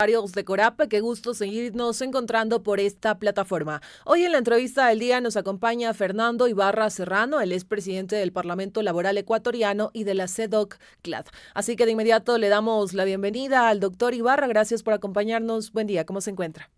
De Corape, qué gusto seguirnos encontrando por esta plataforma. Hoy en la entrevista del día nos acompaña Fernando Ibarra Serrano, él es presidente del Parlamento Laboral Ecuatoriano y de la CEDOC-CLAD. Así que de inmediato le damos la bienvenida al doctor Ibarra, gracias por acompañarnos. Buen día, ¿cómo se encuentra?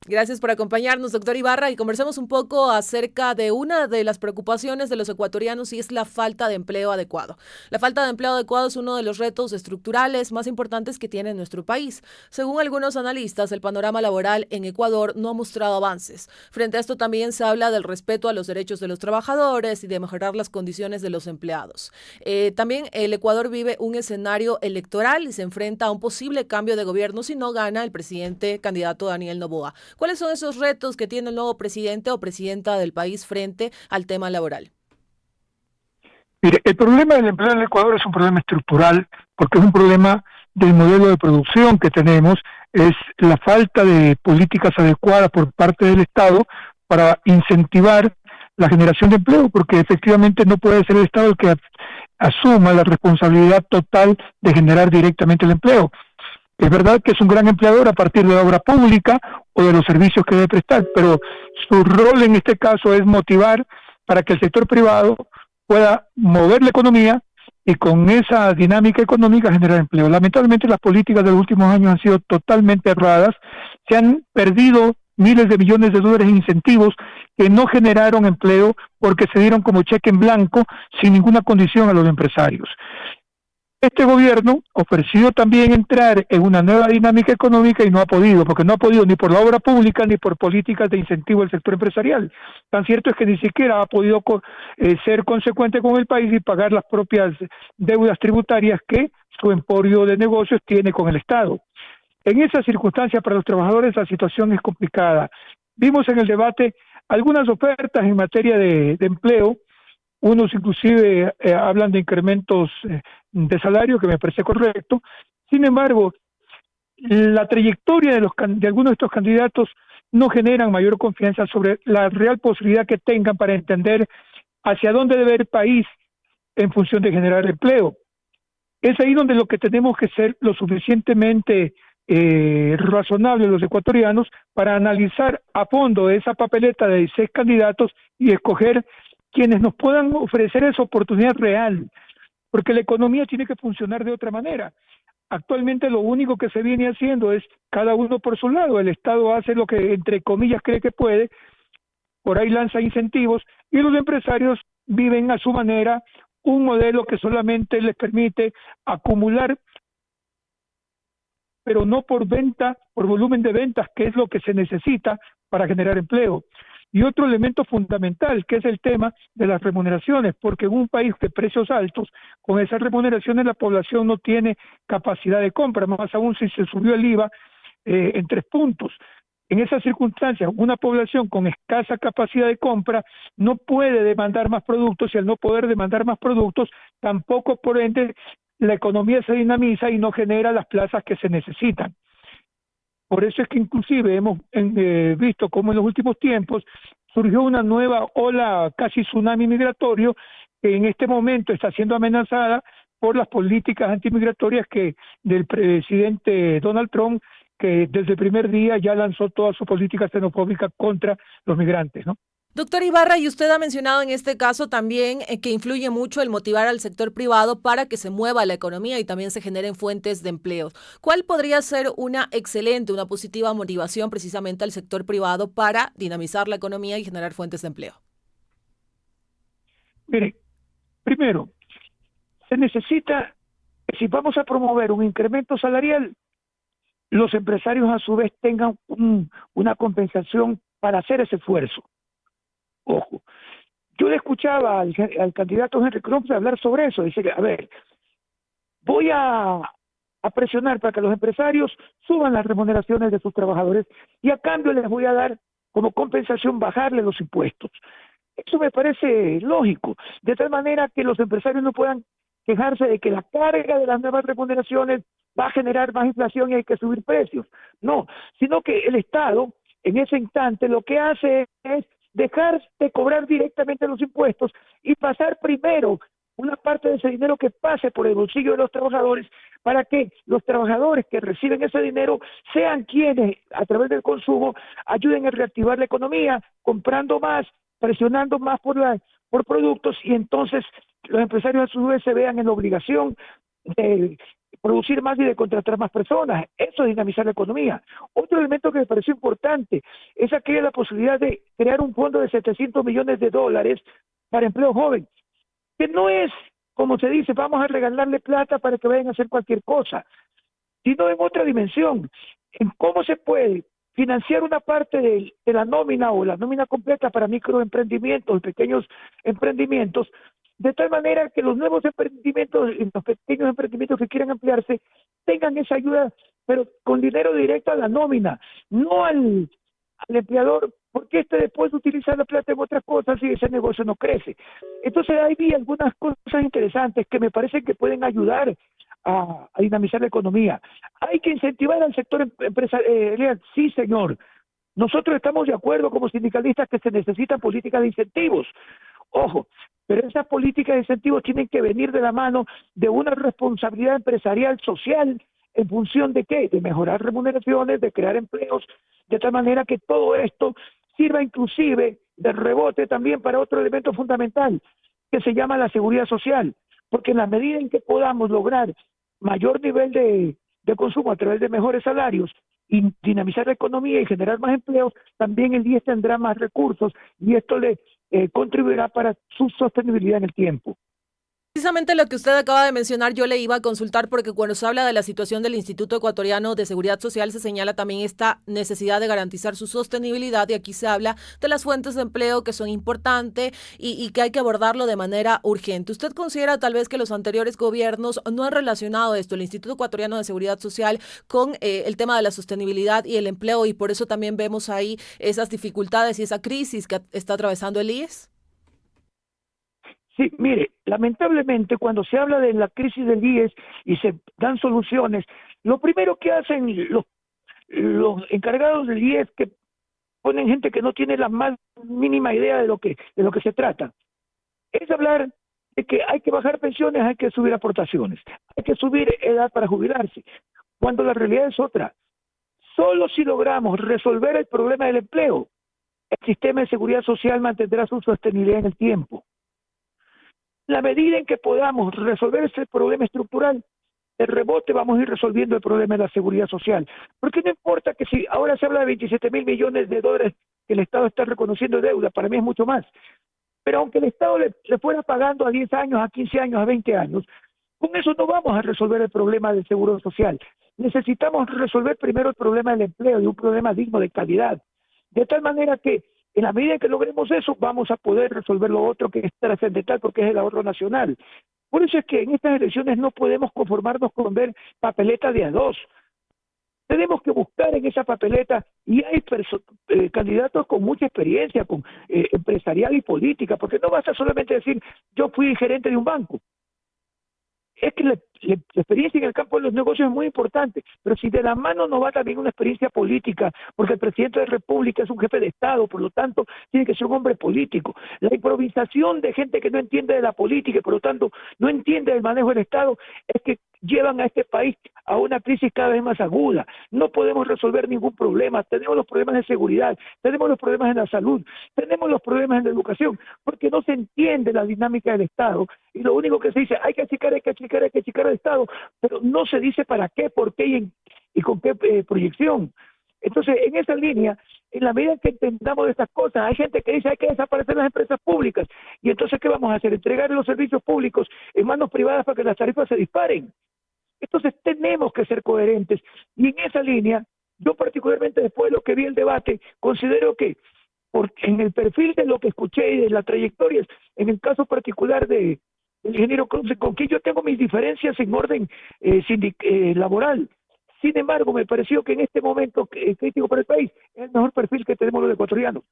Gracias por acompañarnos, doctor Ibarra, y conversemos un poco acerca de una de las preocupaciones de los ecuatorianos y es la falta de empleo adecuado. La falta de empleo adecuado es uno de los retos estructurales más importantes que tiene nuestro país. Según algunos analistas, el panorama laboral en Ecuador no ha mostrado avances. Frente a esto también se habla del respeto a los derechos de los trabajadores y de mejorar las condiciones de los empleados. También el Ecuador vive un escenario electoral y se enfrenta a un posible cambio de gobierno si no gana el presidente candidato Daniel Noboa. ¿Cuáles son esos retos que tiene el nuevo presidente o presidenta del país frente al tema laboral? Mire, el problema del empleo en el Ecuador es un problema estructural, porque es un problema del modelo de producción que tenemos, es la falta de políticas adecuadas por parte del Estado para incentivar la generación de empleo, porque efectivamente no puede ser el Estado el que asuma la responsabilidad total de generar directamente el empleo. Es verdad que es un gran empleador a partir de la obra pública o de los servicios que debe prestar, pero su rol en este caso es motivar para que el sector privado pueda mover la economía y con esa dinámica económica generar empleo. Lamentablemente las políticas de los últimos años han sido totalmente erradas, se han perdido miles de millones de dólares en incentivos que no generaron empleo porque se dieron como cheque en blanco sin ninguna condición a los empresarios. Este gobierno ofreció también entrar en una nueva dinámica económica y no ha podido, porque no ha podido ni por la obra pública ni por políticas de incentivo del sector empresarial. Tan cierto es que ni siquiera ha podido ser consecuente con el país y pagar las propias deudas tributarias que su emporio de negocios tiene con el Estado. En esas circunstancias para los trabajadores la situación es complicada. Vimos en el debate algunas ofertas en materia de empleo. Unos inclusive hablan de incrementos de salario, que me parece correcto. Sin embargo, la trayectoria de algunos de estos candidatos no generan mayor confianza sobre la real posibilidad que tengan para entender hacia dónde debe ir el país en función de generar empleo. Es ahí donde lo que tenemos que ser lo suficientemente razonables los ecuatorianos para analizar a fondo esa papeleta de 16 candidatos y escoger quienes nos puedan ofrecer esa oportunidad real, porque la economía tiene que funcionar de otra manera. Actualmente lo único que se viene haciendo es cada uno por su lado, el Estado hace lo que entre comillas cree que puede, por ahí lanza incentivos y los empresarios viven a su manera un modelo que solamente les permite acumular, pero no por venta, por volumen de ventas, que es lo que se necesita para generar empleo. Y otro elemento fundamental, que es el tema de las remuneraciones, porque en un país de precios altos, con esas remuneraciones la población no tiene capacidad de compra, más aún si se subió el IVA en 3 puntos. En esas circunstancias, una población con escasa capacidad de compra no puede demandar más productos y al no poder demandar más productos, tampoco por ende la economía se dinamiza y no genera las plazas que se necesitan. Por eso es que inclusive hemos visto cómo en los últimos tiempos surgió una nueva ola, casi tsunami migratorio, que en este momento está siendo amenazada por las políticas antimigratorias del presidente Donald Trump, que desde el primer día ya lanzó toda su política xenofóbica contra los migrantes, ¿no? Doctor Ibarra, y usted ha mencionado en este caso también que influye mucho el motivar al sector privado para que se mueva la economía y también se generen fuentes de empleo. ¿Cuál podría ser una excelente, una positiva motivación precisamente al sector privado para dinamizar la economía y generar fuentes de empleo? Mire, primero, se necesita, si vamos a promover un incremento salarial, los empresarios a su vez tengan una compensación para hacer ese esfuerzo. Ojo, yo le escuchaba al candidato Henry Cruz hablar sobre eso, dice, a ver, voy a presionar para que los empresarios suban las remuneraciones de sus trabajadores y a cambio les voy a dar como compensación bajarle los impuestos. Eso me parece lógico, de tal manera que los empresarios no puedan quejarse de que la carga de las nuevas remuneraciones va a generar más inflación y hay que subir precios. No, sino que el Estado en ese instante lo que hace es dejar de cobrar directamente los impuestos y pasar primero una parte de ese dinero que pase por el bolsillo de los trabajadores para que los trabajadores que reciben ese dinero sean quienes, a través del consumo, ayuden a reactivar la economía, comprando más, presionando más por productos, y entonces los empresarios a su vez se vean en la obligación de producir más y de contratar más personas. Eso es dinamizar la economía. Otro elemento que me pareció importante es aquella la posibilidad de crear un fondo de $700 millones para empleo joven, que no es, como se dice, vamos a regalarle plata para que vayan a hacer cualquier cosa, sino en otra dimensión, en cómo se puede financiar una parte de la nómina o la nómina completa para microemprendimientos, pequeños emprendimientos, de tal manera que los nuevos emprendimientos, los pequeños emprendimientos que quieran ampliarse, tengan esa ayuda, pero con dinero directo a la nómina, no al empleador, porque este después utiliza la plata en otras cosas y ese negocio no crece. Entonces ahí vi algunas cosas interesantes que me parecen que pueden ayudar a dinamizar la economía. Hay que incentivar al sector empresarial, sí señor. Nosotros estamos de acuerdo como sindicalistas que se necesitan políticas de incentivos. Ojo, pero esas políticas de incentivos tienen que venir de la mano de una responsabilidad empresarial social. ¿En función de qué? De mejorar remuneraciones, de crear empleos, de tal manera que todo esto sirva inclusive de rebote también para otro elemento fundamental, que se llama la seguridad social, porque en la medida en que podamos lograr mayor nivel de consumo a través de mejores salarios y dinamizar la economía y generar más empleos, también el IES tendrá más recursos y esto le contribuirá para su sostenibilidad en el tiempo. Precisamente lo que usted acaba de mencionar, yo le iba a consultar porque cuando se habla de la situación del Instituto Ecuatoriano de Seguridad Social se señala también esta necesidad de garantizar su sostenibilidad, y aquí se habla de las fuentes de empleo que son importantes y que hay que abordarlo de manera urgente. ¿Usted considera tal vez que los anteriores gobiernos no han relacionado esto, el Instituto Ecuatoriano de Seguridad Social, con el tema de la sostenibilidad y el empleo, y por eso también vemos ahí esas dificultades y esa crisis que está atravesando el IES? Sí, mire, lamentablemente cuando se habla de la crisis del IES y se dan soluciones, lo primero que hacen los encargados del IES, que ponen gente que no tiene la más mínima idea de lo que se trata, es hablar de que hay que bajar pensiones, hay que subir aportaciones, hay que subir edad para jubilarse, cuando la realidad es otra. Solo si logramos resolver el problema del empleo, el sistema de seguridad social mantendrá su sostenibilidad en el tiempo. La medida en que podamos resolver ese problema estructural, el rebote vamos a ir resolviendo el problema de la seguridad social. Porque no importa que si ahora se habla de $27.000 millones que el Estado está reconociendo deuda, para mí es mucho más. Pero aunque el Estado le fuera pagando a 10 años, a 15 años, a 20 años, con eso no vamos a resolver el problema del seguro social. Necesitamos resolver primero el problema del empleo y un problema digno de calidad. De tal manera que en la medida que logremos eso, vamos a poder resolver lo otro que es trascendental porque es el ahorro nacional. Por eso es que en estas elecciones no podemos conformarnos con ver papeletas de a dos. Tenemos que buscar en esa papeleta, y hay candidatos con mucha experiencia, con empresarial y política, porque no basta solamente decir yo fui gerente de un banco. Es que la experiencia en el campo de los negocios es muy importante, pero si de la mano no va también una experiencia política, porque el presidente de la República es un jefe de Estado, por lo tanto tiene que ser un hombre político. La improvisación de gente que no entiende de la política y por lo tanto no entiende del manejo del Estado es que llevan a este país a una crisis cada vez más aguda. No podemos resolver ningún problema. Tenemos los problemas de seguridad, tenemos los problemas en la salud, tenemos los problemas en la educación, porque no se entiende la dinámica del Estado y lo único que se dice, hay que achicar al Estado, pero no se dice para qué, por qué y con qué proyección. Entonces, en esa línea, en la medida que entendamos estas cosas, hay gente que dice hay que desaparecer las empresas públicas, y entonces ¿qué vamos a hacer? Entregar los servicios públicos en manos privadas para que las tarifas se disparen. Entonces tenemos que ser coherentes, y en esa línea, yo particularmente después de lo que vi el debate, considero que en el perfil de lo que escuché y de la trayectoria, en el caso particular del ingeniero Cruz, con quien yo tengo mis diferencias en orden laboral. Sin embargo, me pareció que en este momento crítico para el país es el mejor perfil que tenemos los ecuatorianos.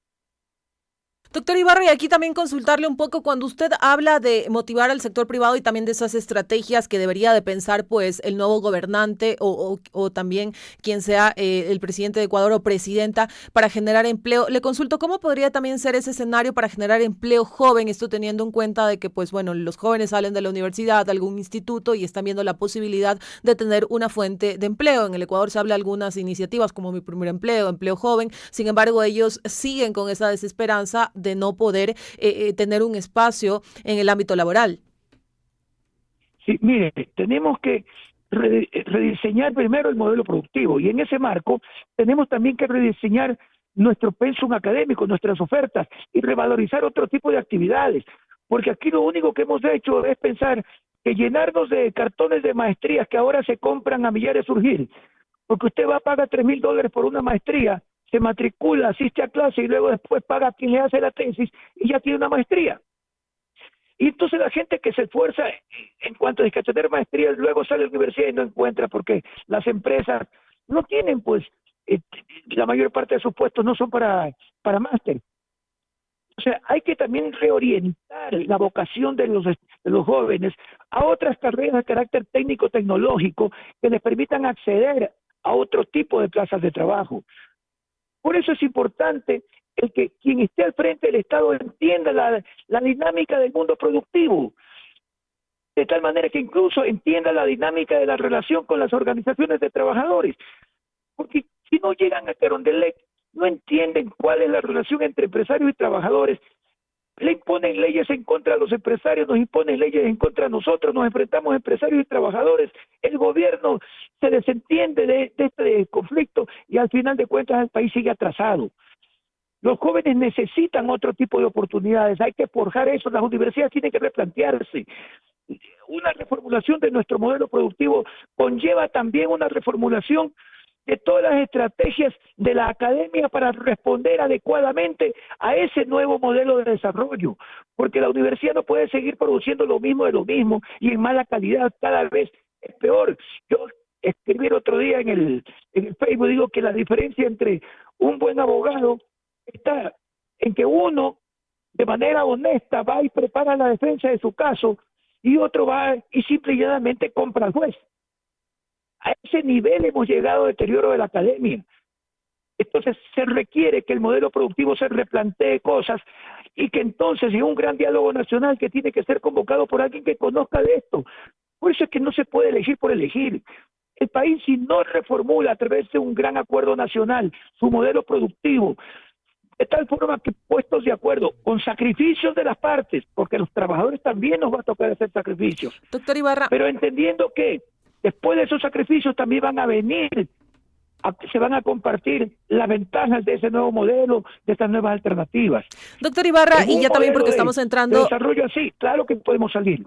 Doctor Ibarra, y aquí también consultarle un poco, cuando usted habla de motivar al sector privado y también de esas estrategias que debería de pensar pues el nuevo gobernante o también quien sea el presidente de Ecuador o presidenta para generar empleo, le consulto cómo podría también ser ese escenario para generar empleo joven, esto teniendo en cuenta de que pues bueno, los jóvenes salen de la universidad, de algún instituto y están viendo la posibilidad de tener una fuente de empleo. En el Ecuador se habla de algunas iniciativas como Mi Primer Empleo, Empleo Joven, sin embargo ellos siguen con esa desesperanza de no poder tener un espacio en el ámbito laboral. Sí, mire, tenemos que rediseñar primero el modelo productivo y en ese marco tenemos también que rediseñar nuestro pensum académico, nuestras ofertas y revalorizar otro tipo de actividades, porque aquí lo único que hemos hecho es pensar que llenarnos de cartones de maestrías que ahora se compran a millares surgir, porque usted va a pagar $3,000 por una maestría, se matricula, asiste a clase y luego después paga a quien le hace la tesis y ya tiene una maestría. Y entonces la gente que se esfuerza en cuanto a tener maestrías, luego sale a la universidad y no encuentra porque las empresas no tienen, pues, la mayor parte de sus puestos no son para máster. O sea, hay que también reorientar la vocación de los jóvenes a otras carreras de carácter técnico-tecnológico que les permitan acceder a otro tipo de plazas de trabajo. Por eso es importante el que quien esté al frente del Estado entienda la dinámica del mundo productivo, de tal manera que incluso entienda la dinámica de la relación con las organizaciones de trabajadores, porque si no llegan a Carondelet, no entienden cuál es la relación entre empresarios y trabajadores, le imponen leyes en contra de los empresarios, nos imponen leyes en contra de nosotros, nos enfrentamos empresarios y trabajadores, el gobierno se desentiende de este conflicto y al final de cuentas el país sigue atrasado. Los jóvenes necesitan otro tipo de oportunidades, hay que forjar eso, las universidades tienen que replantearse. Una reformulación de nuestro modelo productivo conlleva también una reformulación de todas las estrategias de la academia para responder adecuadamente a ese nuevo modelo de desarrollo, porque la universidad no puede seguir produciendo lo mismo de lo mismo y en mala calidad, cada vez es peor. Yo escribí el otro día en el Facebook, digo que la diferencia entre un buen abogado está en que uno de manera honesta va y prepara la defensa de su caso y otro va y simple y llanamente compra al juez. A ese nivel hemos llegado al deterioro de la academia. Entonces se requiere que el modelo productivo se replantee cosas y que entonces en un gran diálogo nacional que tiene que ser convocado por alguien que conozca de esto. Por eso es que no se puede elegir por elegir. El país, si no reformula a través de un gran acuerdo nacional su modelo productivo, de tal forma que puestos de acuerdo con sacrificios de las partes, porque a los trabajadores también nos va a tocar hacer sacrificios, Doctor Ibarra, pero entendiendo que después de esos sacrificios también van a venir, se van a compartir las ventajas de ese nuevo modelo, de estas nuevas alternativas. doctor Ibarra, En y un ya también porque modelo estamos de entrando... desarrollo así, claro que podemos salir.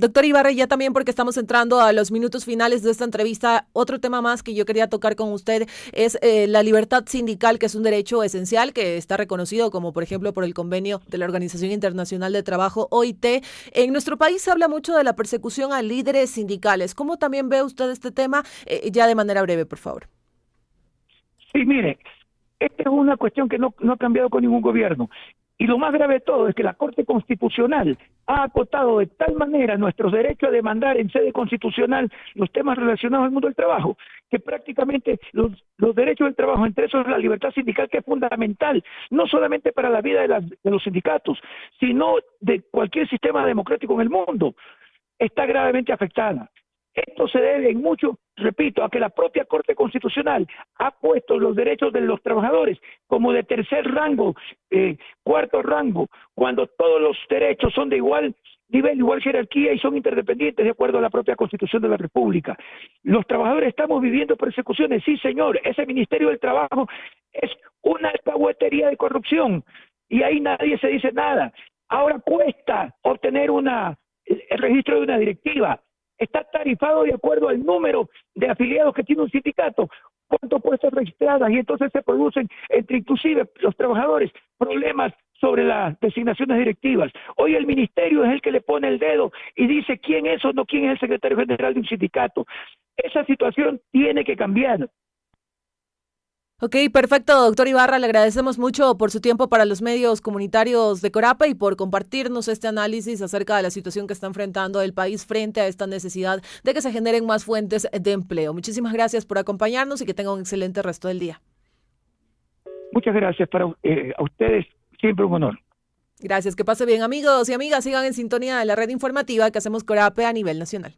Doctor Ibarra, ya también porque estamos entrando a los minutos finales de esta entrevista, otro tema más que yo quería tocar con usted es la libertad sindical, que es un derecho esencial que está reconocido como por ejemplo por el convenio de la Organización Internacional de Trabajo, OIT. En nuestro país se habla mucho de la persecución a líderes sindicales. ¿Cómo también ve usted este tema? Ya de manera breve, por favor. Sí, mire, esta es una cuestión que no ha cambiado con ningún gobierno. Y lo más grave de todo es que la Corte Constitucional ha acotado de tal manera nuestros derechos a demandar en sede constitucional los temas relacionados al mundo del trabajo, que prácticamente los derechos del trabajo, entre esos la libertad sindical, que es fundamental, no solamente para la vida de los sindicatos, sino de cualquier sistema democrático en el mundo, está gravemente afectada. Esto se debe en mucho, repito, a que la propia Corte Constitucional ha puesto los derechos de los trabajadores como de tercer rango, cuarto rango, cuando todos los derechos son de igual nivel, igual jerarquía y son interdependientes de acuerdo a la propia Constitución de la República. Los trabajadores estamos viviendo persecuciones, sí señor, ese Ministerio del Trabajo es una alcahuetería de corrupción y ahí nadie se dice nada. Ahora cuesta obtener el registro de una directiva. Está tarifado de acuerdo al número de afiliados que tiene un sindicato, cuánto puestos registradas, y entonces se producen entre inclusive los trabajadores problemas sobre las designaciones directivas. Hoy el ministerio es el que le pone el dedo y dice quién es o no quién es el secretario general de un sindicato. Esa situación tiene que cambiar. Ok, perfecto, doctor Ibarra, le agradecemos mucho por su tiempo para los medios comunitarios de Corapa y por compartirnos este análisis acerca de la situación que está enfrentando el país frente a esta necesidad de que se generen más fuentes de empleo. Muchísimas gracias por acompañarnos y que tenga un excelente resto del día. Muchas gracias a ustedes, siempre un honor. Gracias, que pase bien amigos y amigas, sigan en sintonía de la red informativa que hacemos Corape a nivel nacional.